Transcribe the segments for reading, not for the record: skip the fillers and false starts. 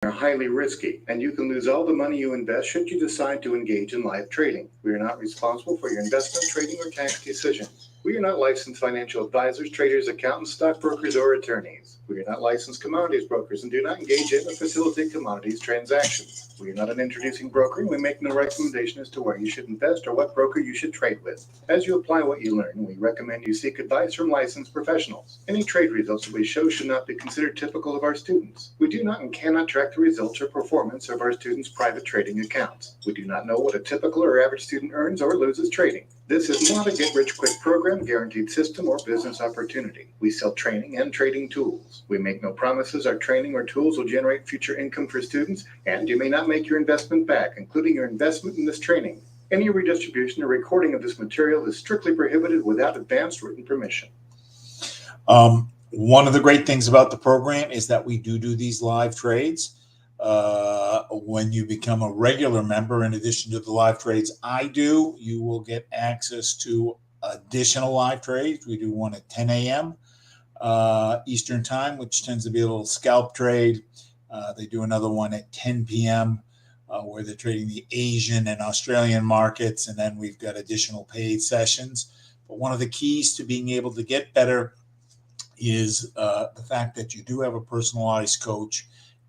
are highly risky, and you can lose all the money you invest should you decide to engage in live trading. We are not responsible for your investment, trading, or tax decisions. We are not licensed financial advisors, traders, accountants, stockbrokers, or attorneys. We are not licensed commodities brokers and do not engage in or facilitate commodities transactions. We are not an introducing broker and we make no recommendation as to where you should invest or what broker you should trade with. As you apply what you learn, we recommend you seek advice from licensed professionals. Any trade results that we show should not be considered typical of our students. We do not and cannot track the results or performance of our students' private trading accounts. We do not know what a typical or average student earns or loses trading. This is not a get-rich-quick program, guaranteed system, or business opportunity. We sell training and trading tools. We make no promises our training or tools will generate future income for students, and you may not make your investment back, including your investment in this training. Any redistribution or recording of this material is strictly prohibited without advance written permission. One of the great things about the program is that we do these live trades. When you become a regular member, in addition to the live trades I do, you will get access to additional live trades. We do one at 10 a.m. Eastern time, which tends to be a little scalp trade. They do another one at 10 p.m. Where they're trading the Asian and Australian markets. And then we've got additional paid sessions. But one of the keys to being able to get better is the fact that you do have a personalized coach.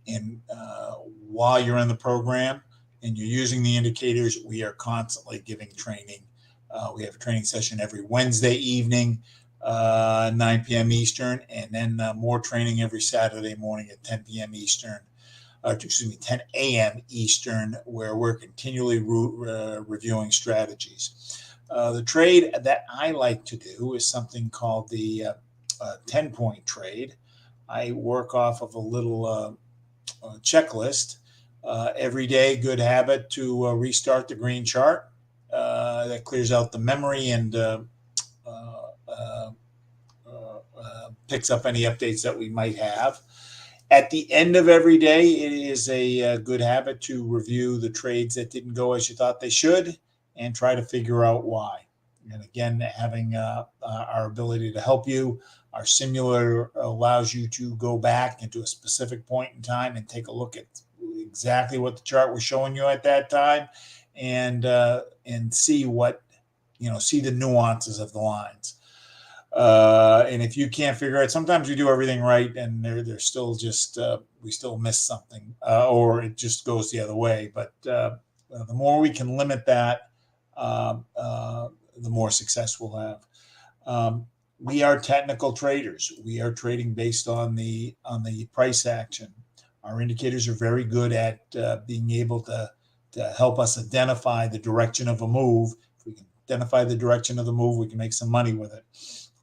And while you're in the program and you're using the indicators, we are constantly giving training. We have a training session every Wednesday evening, 9 p.m. Eastern, and then more training every Saturday morning at 10 p.m. Eastern. 10 a.m. Eastern, where we're continually reviewing strategies. The trade that I like to do is something called the 10-point trade. I work off of a little checklist every day. Good habit to restart the green chart. That clears out the memory and picks up any updates that we might have. At the end of every day, it is a good habit to review the trades that didn't go as you thought they should and try to figure out why. And again, having our ability to help you, our simulator allows you to go back into a specific point in time and take a look at exactly what the chart was showing you at that time and see what, see the nuances of the lines. And if you can't figure out, sometimes we do everything right and there's still just, we still miss something or it just goes the other way. But the more we can limit that, the more success we'll have. We are technical traders. We are trading based on the price action. Our indicators are very good at being able to help us identify the direction of a move. If we can identify the direction of the move, we can make some money with it.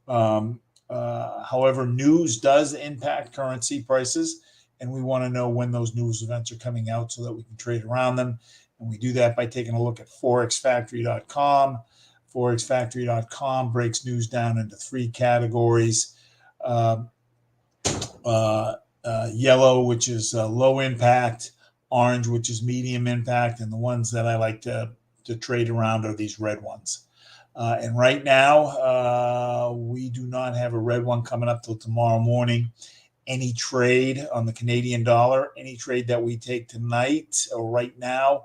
However, news does impact currency prices, and we want to know when those news events are coming out so that we can trade around them. And we do that by taking a look at forexfactory.com. Forexfactory.com breaks news down into three categories. Yellow, which is low impact, orange, which is medium impact, and the ones that I like to trade around are these red ones. And right now, we do not have a red one coming up till tomorrow morning. Any trade on the Canadian dollar, any trade that we take tonight or right now,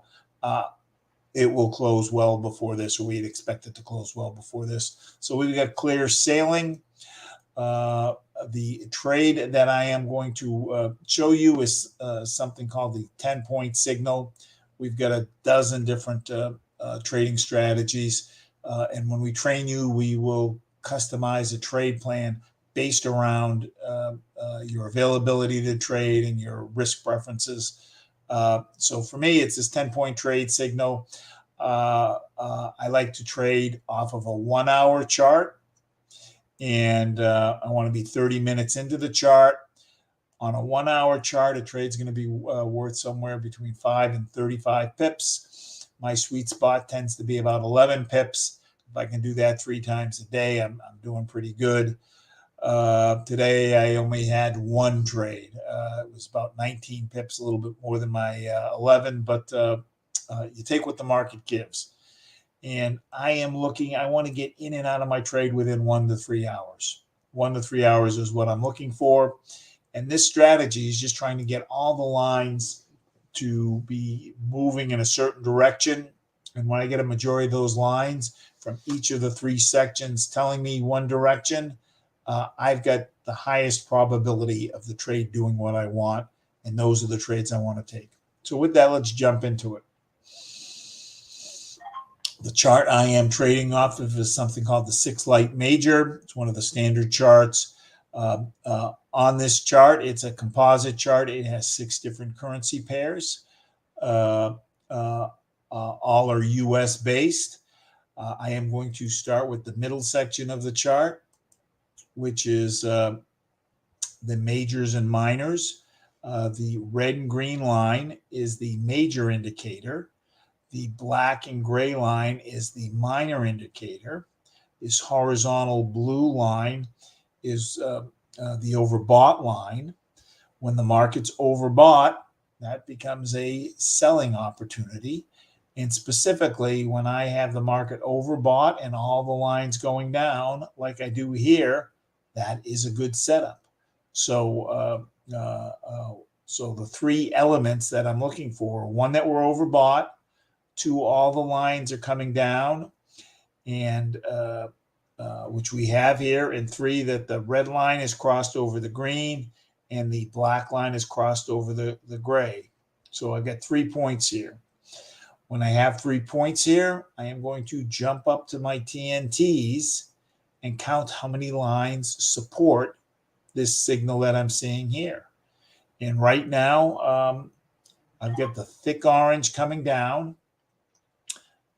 it will close well before this, or we'd expect it to close well before this. So we've got clear sailing. The trade that I am going to show you is something called the 10-point signal. We've got a dozen different trading strategies. And when we train you, we will customize a trade plan based around your availability to trade and your risk preferences. So for me, it's this 10-point trade signal. I like to trade off of a 1-hour chart. And I want to be 30 minutes into the chart. On a 1-hour chart, a trade's going to be worth somewhere between 5 and 35 pips. My sweet spot tends to be about 11 pips. If I can do that 3 times a day, I'm doing pretty good. Today, I only had one trade. It was about 19 pips, a little bit more than my 11, but you take what the market gives. And I want to get in and out of my trade within 1 to 3 hours. 1 to 3 hours is what I'm looking for. And this strategy is just trying to get all the lines to be moving in a certain direction. And when I get a majority of those lines from each of the three sections telling me one direction, I've got the highest probability of the trade doing what I want. And those are the trades I want to take. So with that, let's jump into it. The chart I am trading off of is something called the 6-light major. It's one of the standard charts. On this chart, it's a composite chart. It has 6 different currency pairs. All are US based. I am going to start with the middle section of the chart, which is the majors and minors. The red and green line is the major indicator. The black and gray line is the minor indicator. This horizontal blue line is the overbought line. When the market's overbought, that becomes a selling opportunity. And specifically, when I have the market overbought and all the lines going down, like I do here, that is a good setup. So, so the 3 elements that I'm looking for: 1, that we're overbought; 2, all the lines are coming down, and which we have here; and 3, that the red line is crossed over the green and the black line is crossed over the gray. So I've got 3 points here. When I have 3 points here, I am going to jump up to my TNTs and count how many lines support this signal that I'm seeing here. And right now, I've got the thick orange coming down.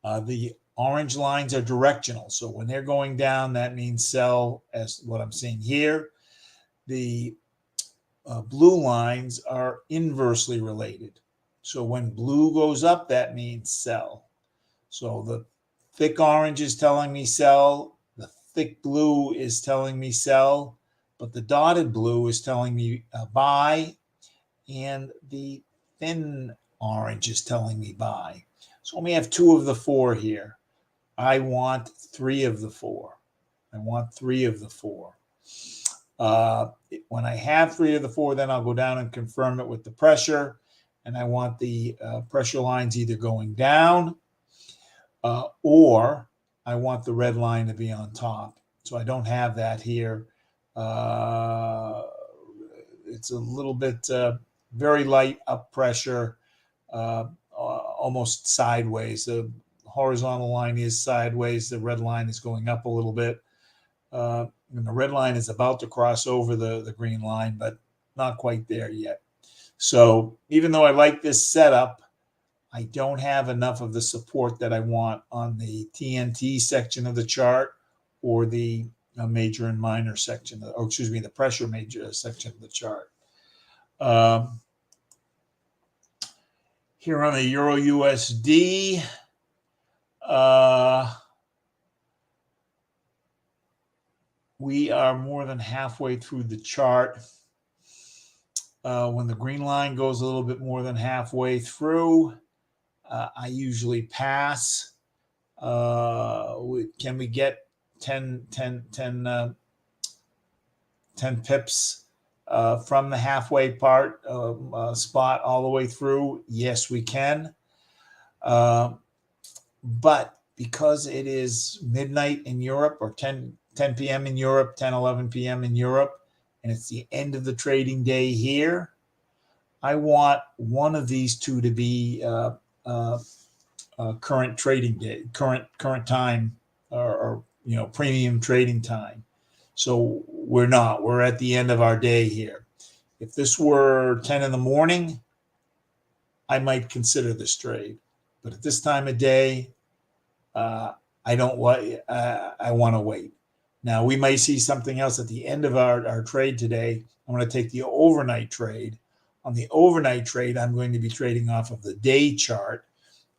The orange lines are directional. So when they're going down, that means sell, as what I'm seeing here. The blue lines are inversely related. So when blue goes up, that means sell. So the thick orange is telling me sell. The thick blue is telling me sell. But the dotted blue is telling me buy. And the thin orange is telling me buy. So we have 2 of the 4 here. I want 3 of the 4. I want 3 of the 4. When I have 3 of the 4, then I'll go down and confirm it with the pressure. And I want the pressure lines either going down or I want the red line to be on top. So I don't have that here. It's a little bit very light up pressure, almost sideways. The horizontal line is sideways. The red line is going up a little bit. And the red line is about to cross over the green line, but not quite there yet. So even though I like this setup, I don't have enough of the support that I want on the TNT section of the chart or the major and minor section, or excuse me, the pressure major section of the chart. Here on the Euro USD, we are more than halfway through the chart. When the green line goes a little bit more than halfway through, I usually pass. Can we get 10 pips from the halfway part spot all the way through? Yes, we can. But because it is midnight in Europe, or 10 p.m. in Europe, 11 p.m. in Europe, and it's the end of the trading day here, I want one of these 2 to be current trading day, current time, or premium trading time. So we're not. We're at the end of our day here. If this were 10 in the morning, I might consider this trade. But at this time of day, I don't want. I want to wait. Now we may see something else at the end of our trade today. I'm going to take the overnight trade. On the overnight trade, I'm going to be trading off of the day chart.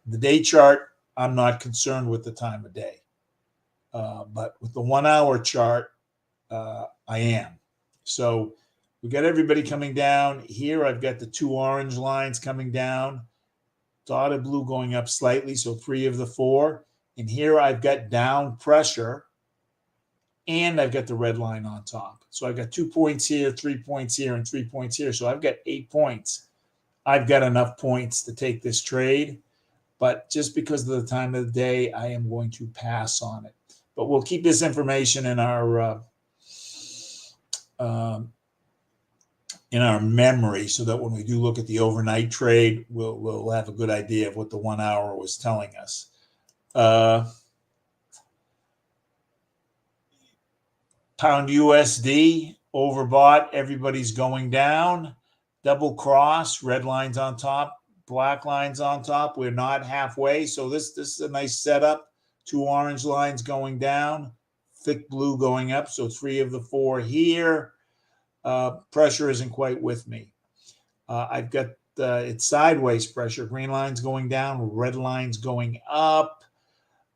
The day chart, I'm not concerned with the time of day. But with the 1 hour chart, I am. So we got everybody coming down. Here I've got the 2 orange lines coming down, dotted blue going up slightly, so 3 of the 4. And here I've got down pressure and I've got the red line on top. So I've got 2 points here, 3 points here, and 3 points here. So I've got 8 points. I've got enough points to take this trade, but just because of the time of the day, I am going to pass on it. But we'll keep this information in our memory, so that when we do look at the overnight trade, we'll have a good idea of what the 1 hour was telling us. Pound USD overbought. Everybody's going down. Double cross. Red lines on top. Black lines on top. We're not halfway. So this is a nice setup. 2 orange lines going down. Thick blue going up. So 3 of the 4 here. Pressure isn't quite with me. I've got it's sideways pressure. Green lines going down. Red lines going up.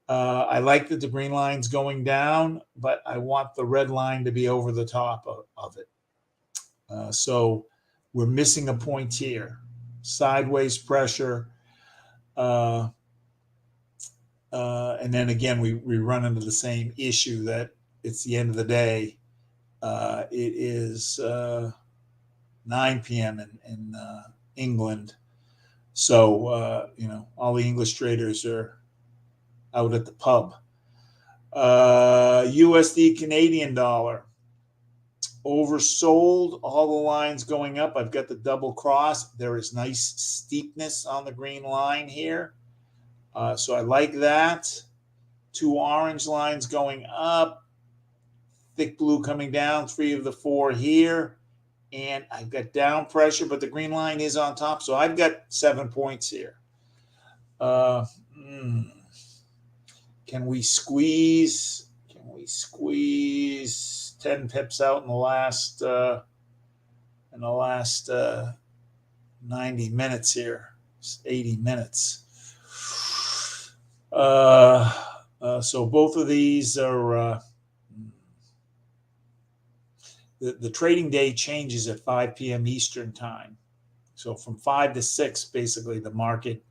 I like that the green line's going down, but I want the red line to be over the top of it. So we're missing a point here. Sideways pressure. And then again, we run into the same issue that it's the end of the day. It is 9 p.m. in England. So, all the English traders are out at the pub. USD Canadian dollar oversold, all the lines going up. I've got the double cross. There is nice steepness on the green line here. So I like that. 2 orange lines going up, thick blue coming down, 3 of the 4 here. And I've got down pressure, but the green line is on top. So I've got 7 points here. Can we squeeze 10 pips out in the last 90 minutes here? 80 minutes. So both of these are the trading day changes at 5 p.m. Eastern time. So from 5 to 6, basically the market,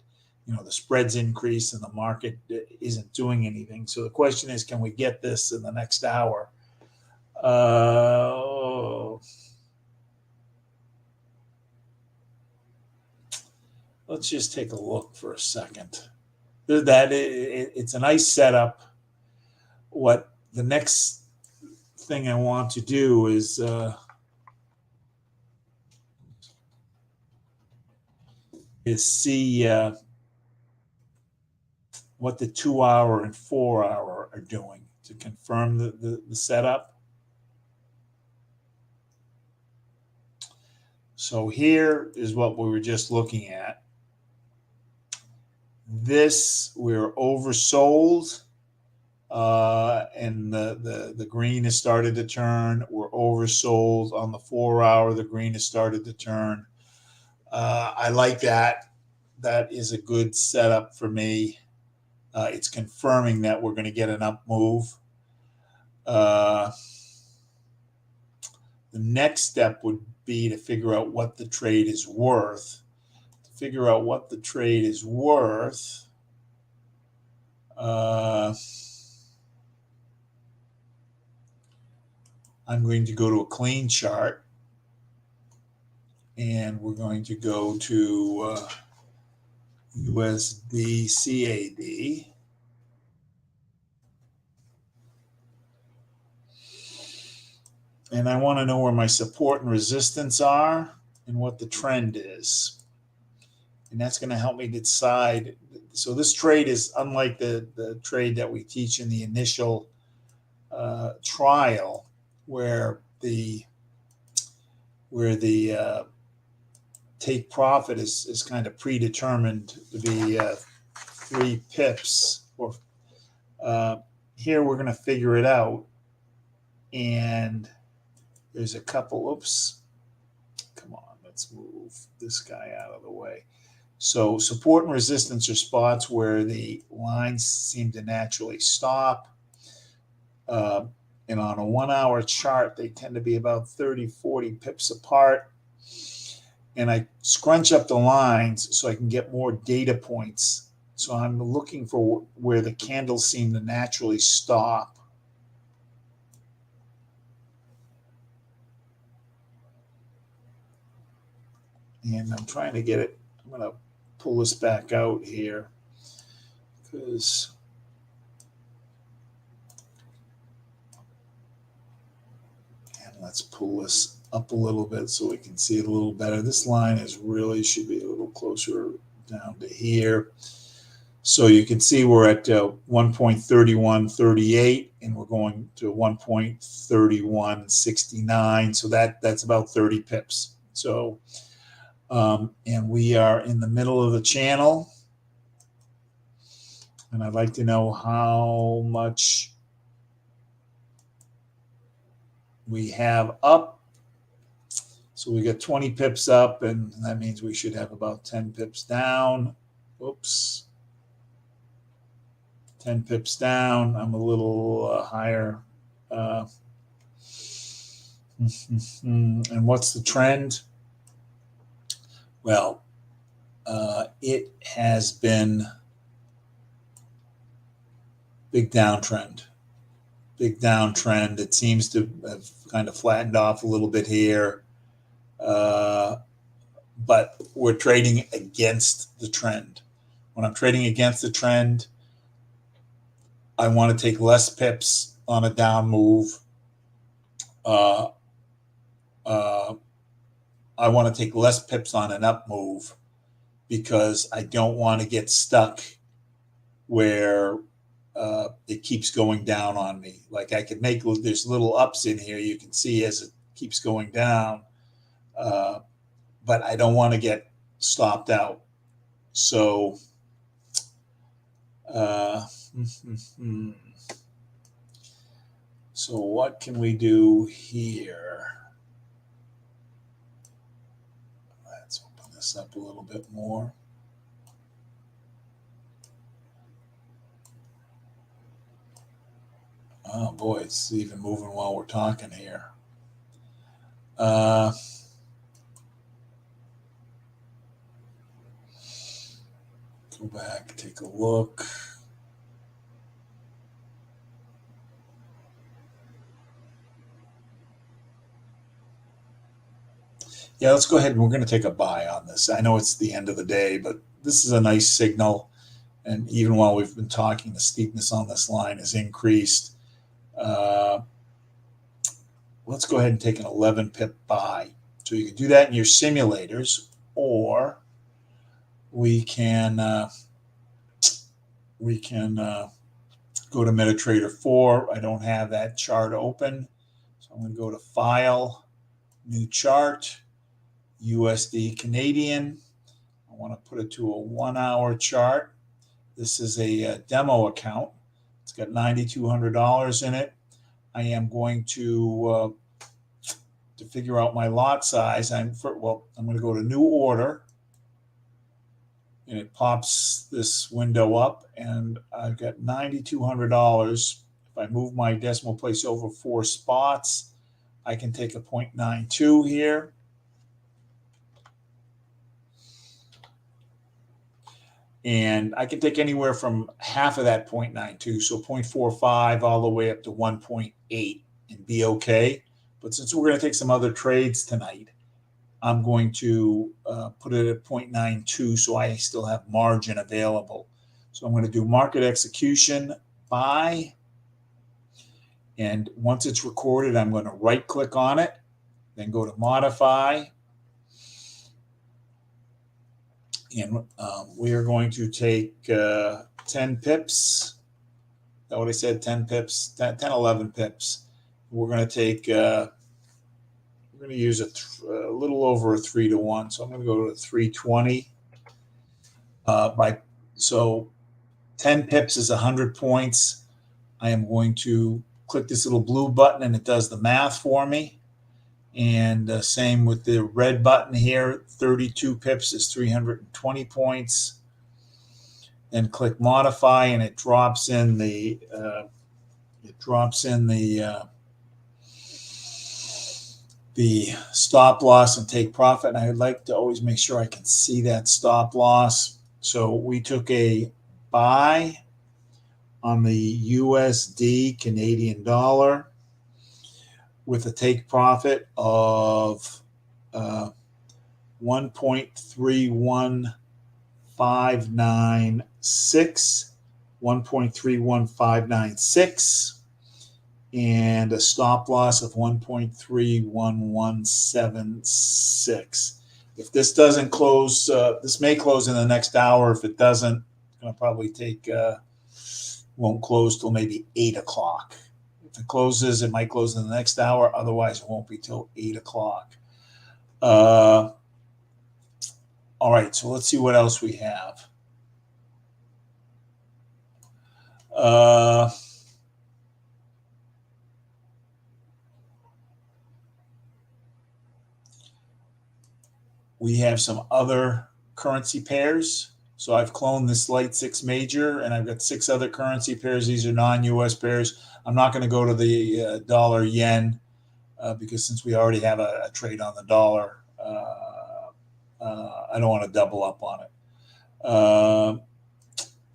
the spreads increase and the market isn't doing anything. So the question is, can we get this in the next hour? Let's just take a look for a second. It's a nice setup. What the next thing I want to do is see what the 2 hour and 4 hour are doing to confirm the setup. So here is what we were just looking at. This, we're oversold, and the green has started to turn. We're oversold on the 4 hour. The green has started to turn. I like that. That is a good setup for me. It's confirming that we're going to get an up move. The next step would be to figure out what the trade is worth. To figure out what the trade is worth, I'm going to go to a clean chart, and we're going to go to USD CAD. And I want to know where my support and resistance are and what the trend is. And that's going to help me decide. So this trade is unlike the trade that we teach in the initial trial, where the take profit is kind of predetermined to be 3 pips. Or here we're going to figure it out. And there's a couple, oops, come on, let's move this guy out of the way. So support and resistance are spots where the lines seem to naturally stop. And on a 1 hour chart, they tend to be about 30, 40 pips apart. And I scrunch up the lines so I can get more data points. So I'm looking for where the candles seem to naturally stop. And I'm trying to get it. I'm going to pull this back out here because let's pull this up a little bit so we can see it a little better. This line is really should be a little closer down to here. So you can see we're at 1.3138 and we're going to 1.3169. So that's about 30 pips. So, and we are in the middle of the channel. And I'd like to know how much we have up. So we got 20 pips up, and that means we should have about 10 pips down. Oops. 10 pips down. I'm a little higher. And what's the trend? Well, it has been big downtrend. Big downtrend. It seems to have kind of flattened off a little bit here. But we're trading against the trend. When I'm trading against the trend, I want to take less pips on a down move. I want to take less pips on an up move because I don't want to get stuck where it keeps going down on me. Like I could make, there's little ups in here you can see as it keeps going down, but I don't want to get stopped out. So, so what can we do here? Let's open this up a little bit more. Oh boy, it's even moving while we're talking here. Go back, take a look. Yeah, let's go ahead and we're going to take a buy on this. I know it's the end of the day, but this is a nice signal. And even while we've been talking, the steepness on this line has increased. Let's go ahead and take an 11 pip buy. So you can do that in your simulators, or we can go to MetaTrader 4. I don't have that chart open. So I'm going to go to File, New Chart, USD Canadian. I want to put it to a 1 hour chart. This is a demo account. It's got $9,200 in it. I am going to figure out my lot size. I'm going to go to New Order, and it pops this window up, and I've got $9,200. If I move my decimal place over 4 spots, I can take a 0.92 here. And I can take anywhere from half of that 0.92, so 0.45 all the way up to 1.8 and be okay. But since we're going to take some other trades tonight, I'm going to put it at 0.92 so I still have margin available. So I'm going to do market execution buy. And once it's recorded, I'm going to right click on it, then go to modify. And we are going to take 10 pips. Is that what I said? 10 pips, 10, 11 pips. We're going to take, we're going to use a little over a 3-to-1. So I'm going to go to 320. So 10 pips is 100 points. I am going to click this little blue button and it does the math for me. And same with the red button here, 32 pips is 320 points. Then click modify, and it drops in the stop loss and take profit. And I would like to always make sure I can see that stop loss. So we took a buy on the USD Canadian dollar with a take profit of 1.31596, 1.31596, and a stop loss of 1.31176. If this doesn't close, this may close in the next hour. If it doesn't, it's going to probably take, won't close till maybe 8 o'clock. If it closes, it might close in the next hour. Otherwise, it won't be till 8 o'clock. All right, so let's see what else we have. We have some other currency pairs. So I've cloned this light 6 major, and I've got 6 other currency pairs. These are non-US pairs. I'm not going to go to the dollar yen because since we already have a trade on the dollar, I don't want to double up on it.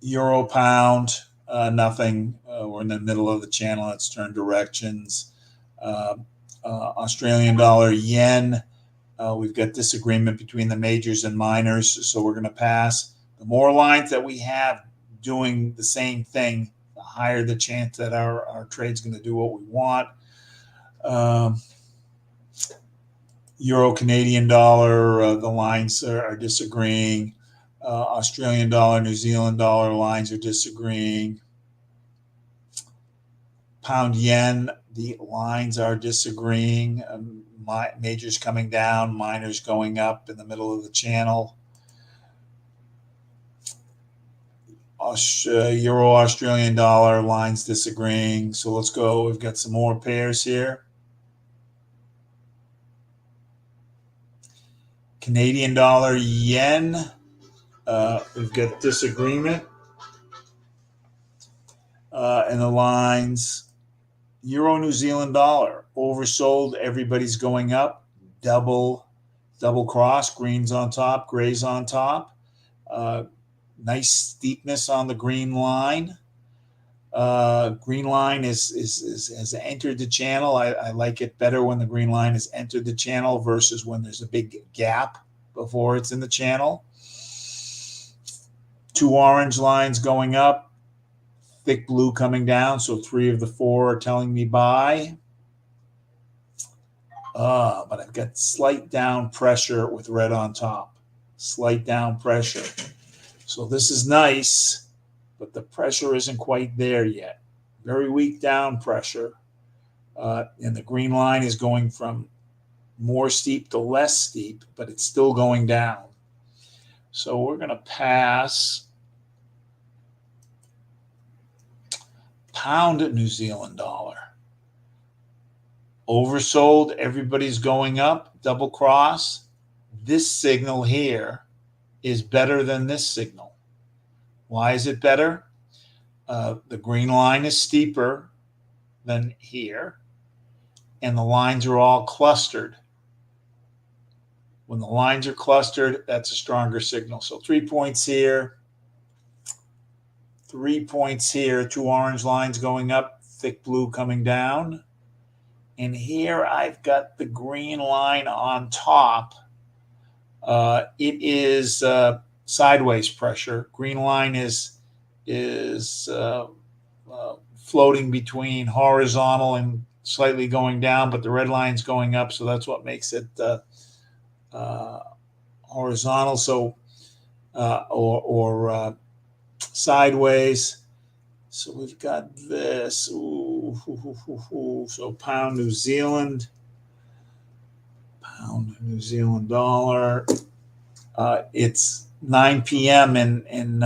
Euro pound, nothing. We're in the middle of the channel. It's turned directions. Australian dollar yen. We've got disagreement between the majors and minors, so we're going to pass. The more lines that we have doing the same thing, the higher the chance that our trade's going to do what we want. Euro Canadian dollar, the lines are disagreeing. Australian dollar, New Zealand dollar lines are disagreeing. Pound yen, the lines are disagreeing. Majors coming down, minors going up in the middle of the channel. Euro Australian dollar lines disagreeing. So let's go. We've got some more pairs here. Canadian dollar yen. We've got disagreement. And the lines. Euro New Zealand dollar oversold. Everybody's going up. Double cross. Greens on top. Grays on top. Nice steepness on the green line. Green line has entered the channel. I like it better when the green line has entered the channel versus when there's a big gap before it's in the channel. 2 orange lines going up. Thick blue coming down, so 3 of the 4 are telling me buy. But I've got slight down pressure with red on top. Slight down pressure. So this is nice, but the pressure isn't quite there yet. Very weak down pressure. And the green line is going from more steep to less steep, but it's still going down. So we're going to pass. Pound New Zealand dollar. Oversold, everybody's going up, double cross. This signal here is better than this signal. Why is it better? The green line is steeper than here, and the lines are all clustered. When the lines are clustered, that's a stronger signal. So 3 points here. 3 points here, 2 orange lines going up, thick blue coming down. And here I've got the green line on top. It is sideways pressure. Green line is floating between horizontal and slightly going down, but the red line's going up, so that's what makes it horizontal. So or sideways. So we've got this. So pound New Zealand, pound New Zealand dollar. It's 9 p.m. in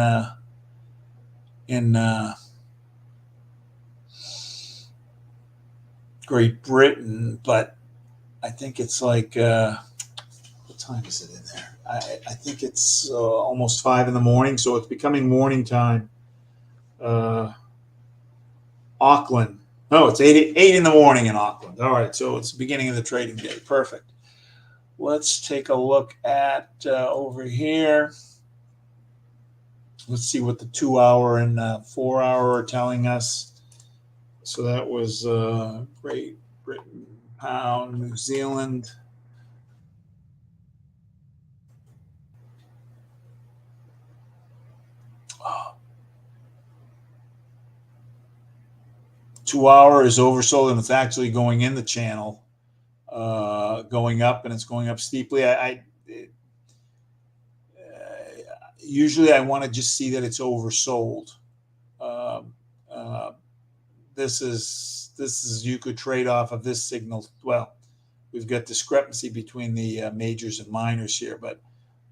Great Britain, but I think it's like what time is it in there? I think it's almost 5 in the morning, so it's becoming morning time. Auckland. No, it's 8 in the morning in Auckland. All right, so it's the beginning of the trading day. Perfect. Let's take a look at over here. Let's see what the 2-hour and 4-hour are telling us. So that was Great Britain, pound, New Zealand. 2-hour is oversold and it's actually going in the channel, going up, and it's going up steeply. Usually I want to just see that it's oversold. This is you could trade off of this signal. Well, we've got discrepancy between the majors and minors here, but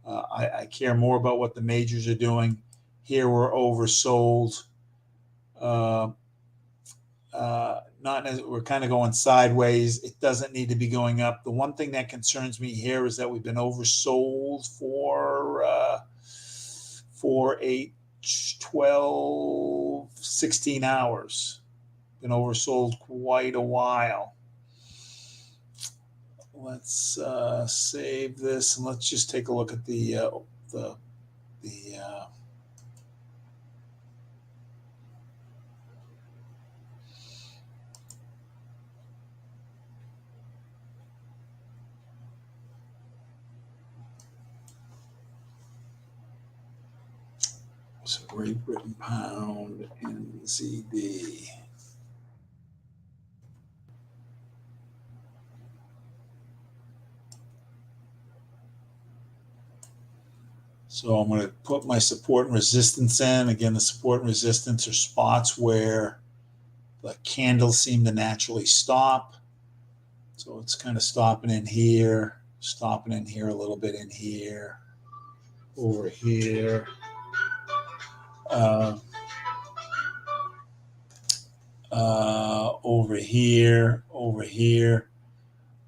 I care more about what the majors are doing. Here we're oversold. We're kind of going sideways. It doesn't need to be going up. The one thing that concerns me here is that we've been oversold for 8, 12, 16 hours. Been oversold quite a while. Let's save this and let's just take a look at the so Great Britain pound NZD. So I'm going to put my support and resistance in. Again, the support and resistance are spots where the candles seem to naturally stop. So it's kind of stopping in here a little bit in here, over here. Over here.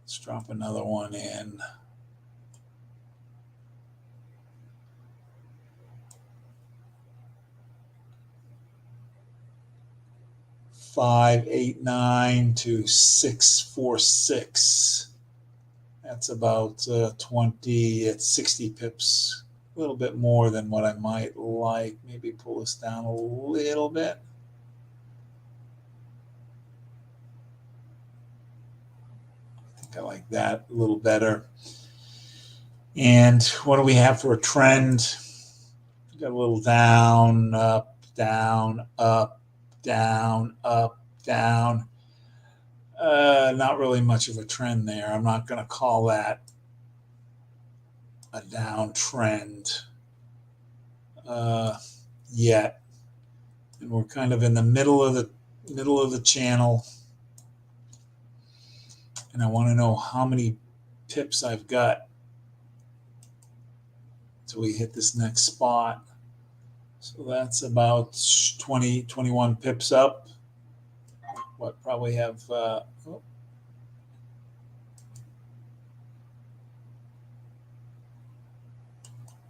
Let's drop another one in. $5.89 to $6.46. That's about 20. It's 60 pips. A little bit more than what I might like. Maybe pull this down a little bit. I think I like that a little better. And what do we have for a trend? We got a little down, up, down, up, down, up, down. Not really much of a trend there. I'm not going to call that a downtrend yet. And we're kind of in the middle of the channel. And I want to know how many pips I've got till we hit this next spot. So that's about 20, 21 pips up. What, probably have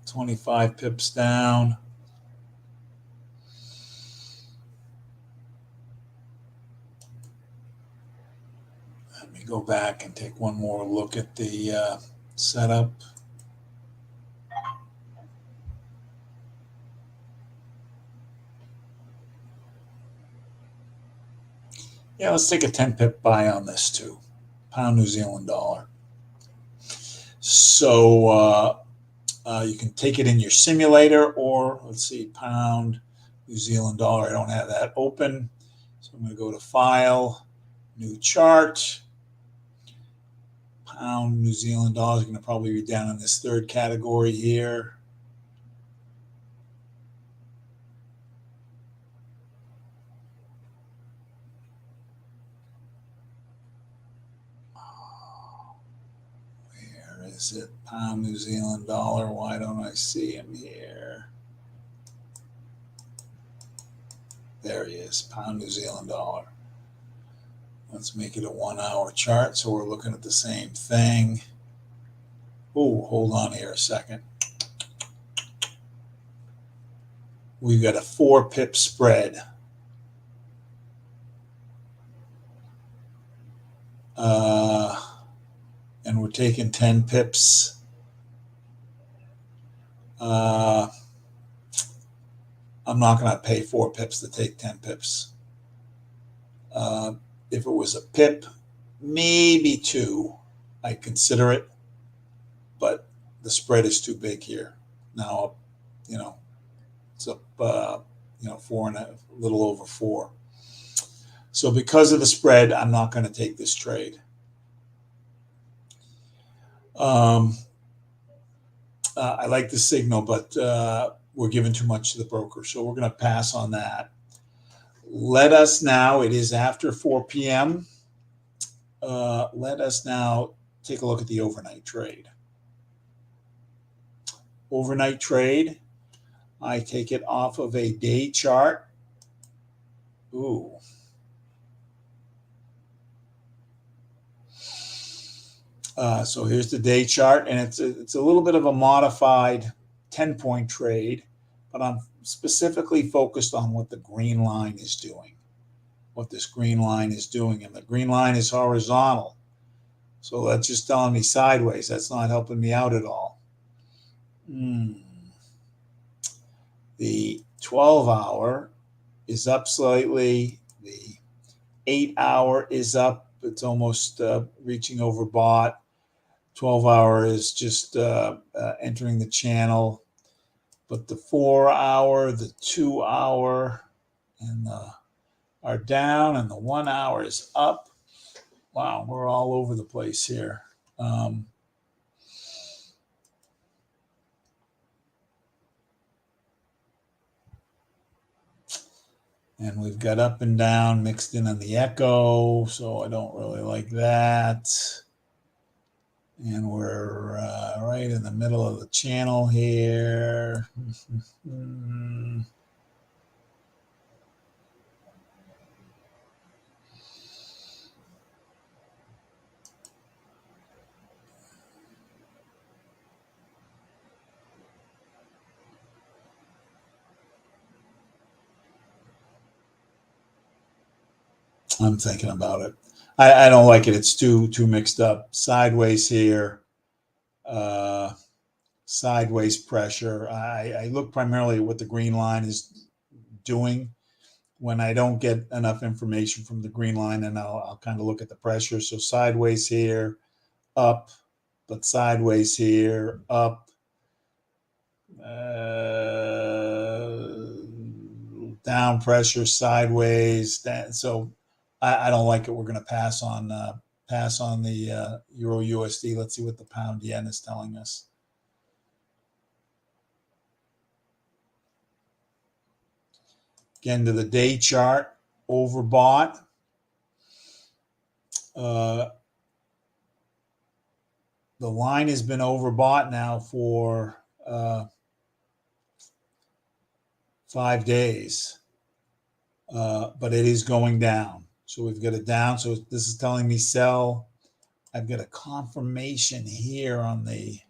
25 pips down. Let me go back and take one more look at the setup. Yeah, let's take a 10 pip buy on this too. Pound New Zealand dollar. So you can take it in your simulator, or let's see, Pound New Zealand dollar. I don't have that open. So I'm going to go to File, New Chart. Pound New Zealand dollar is going to probably be down in this third category here. Where is it? Pound New Zealand dollar. Why don't I see him here? There he is, Pound New Zealand dollar. Let's make it a 1 hour chart so we're looking at the same thing. Oh, hold on here a second. We've got a 4 pip spread. And we're taking 10 pips. I'm not going to pay 4 pips to take 10 pips. If it was a pip, maybe 2, I'd consider it. But the spread is too big here. Now, it's up, 4 and a little over 4. So because of the spread, I'm not going to take this trade. I like the signal, but we're giving too much to the broker. So we're going to pass on that. Let us now, it is after 4 p.m. Let us now take a look at the overnight trade. Overnight trade, I take it off of a day chart. Ooh. So here's the day chart, and it's a little bit of a modified 10-point trade, but I'm specifically focused on what the green line is doing, what this green line is doing. And the green line is horizontal. So that's just telling me sideways. That's not helping me out at all. The 12-hour is up slightly. The 8-hour is up. It's almost reaching overbought. 12-hour is just entering the channel. But the 4-hour, the 2-hour, and are down, and the 1-hour is up. Wow, we're all over the place here. And we've got up and down mixed in on the echo, so I don't really like that. And we're right in the middle of the channel here. I'm thinking about it. I don't like it. It's too mixed up. Sideways here. Sideways pressure. I look primarily at what the green line is doing. When I don't get enough information from the green line, and I'll kind of look at the pressure. So sideways here, up, but sideways here, up. Down pressure, sideways. So I don't like it. We're going to pass on the Euro USD. Let's see what the pound yen is telling us. Again, to the day chart, overbought. The line has been overbought now for 5 days, but it is going down. So we've got it down. So this is telling me sell. I've got a confirmation here on the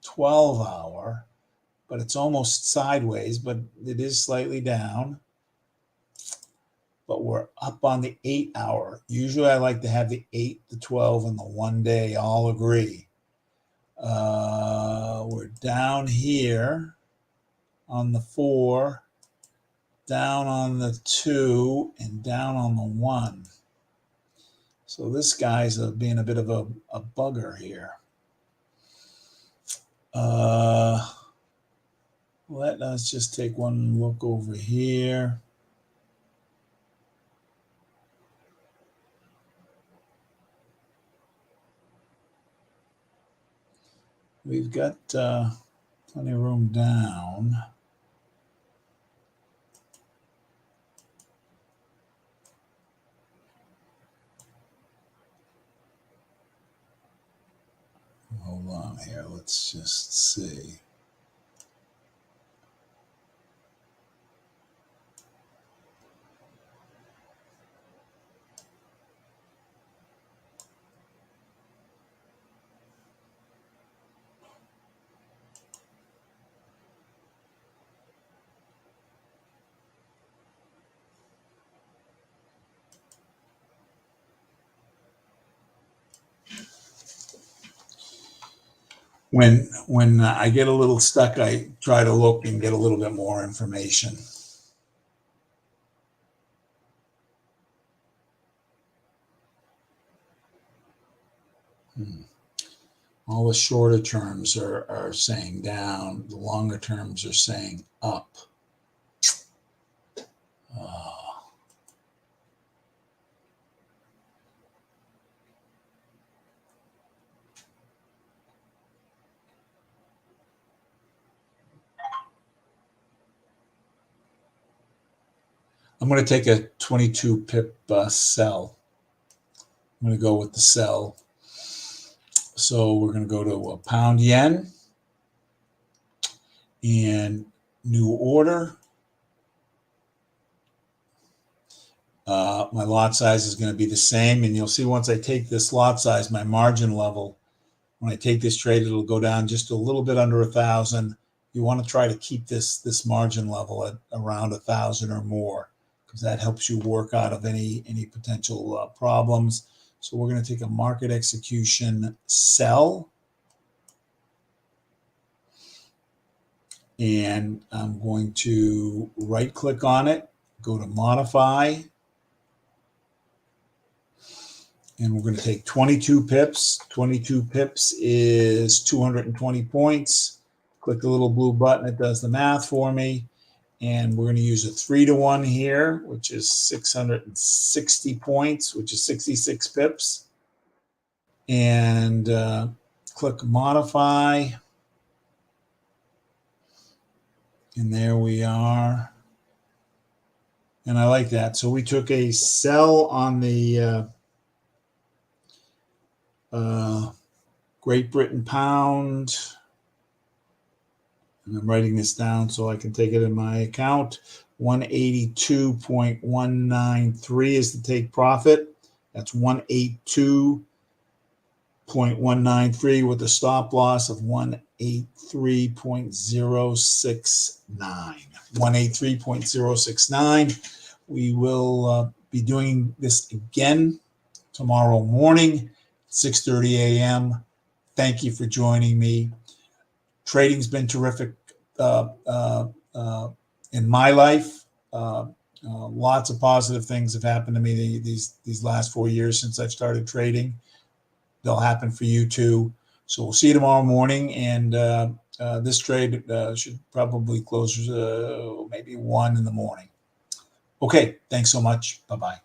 12-hour, but it's almost sideways, but it is slightly down. But we're up on the 8-hour. Usually I like to have the 8, the 12, and the 1 day all agree. We're down here on the 4, down on the 2, and down on the 1. So this guy's being a bit of a bugger here. Let us just take one look over here. We've got plenty of room down. Hold on here. Let's just see. When I get a little stuck, I try to look and get a little bit more information. All the shorter terms are saying down. The longer terms are saying up. I'm going to take a 22 pip sell. I'm going to go with the sell. So we're going to go to a pound yen and new order. My lot size is going to be the same. And you'll see once I take this lot size, my margin level, when I take this trade, it'll go down just a little bit under 1,000. You want to try to keep this margin level at around 1,000 or more, because that helps you work out of any potential problems. So we're going to take a market execution sell. And I'm going to right click on it, go to modify. And we're going to take 22 pips. 22 pips is 220 points. Click the little blue button. It does the math for me. And we're going to use a 3-to-1 here, which is 660 points, which is 66 pips. And click modify. And there we are. And I like that. So we took a sell on the Great Britain pound. And I'm writing this down so I can take it in my account. 182.193 is the take profit. That's 182.193 with a stop loss of 183.069. 183.069. We will be doing this again tomorrow morning, 6:30 a.m. Thank you for joining me. Trading's been terrific in my life. Lots of positive things have happened to me these last 4 years since I've started trading. They'll happen for you too. So we'll see you tomorrow morning. And this trade should probably close maybe 1 in the morning. Okay, thanks so much. Bye-bye.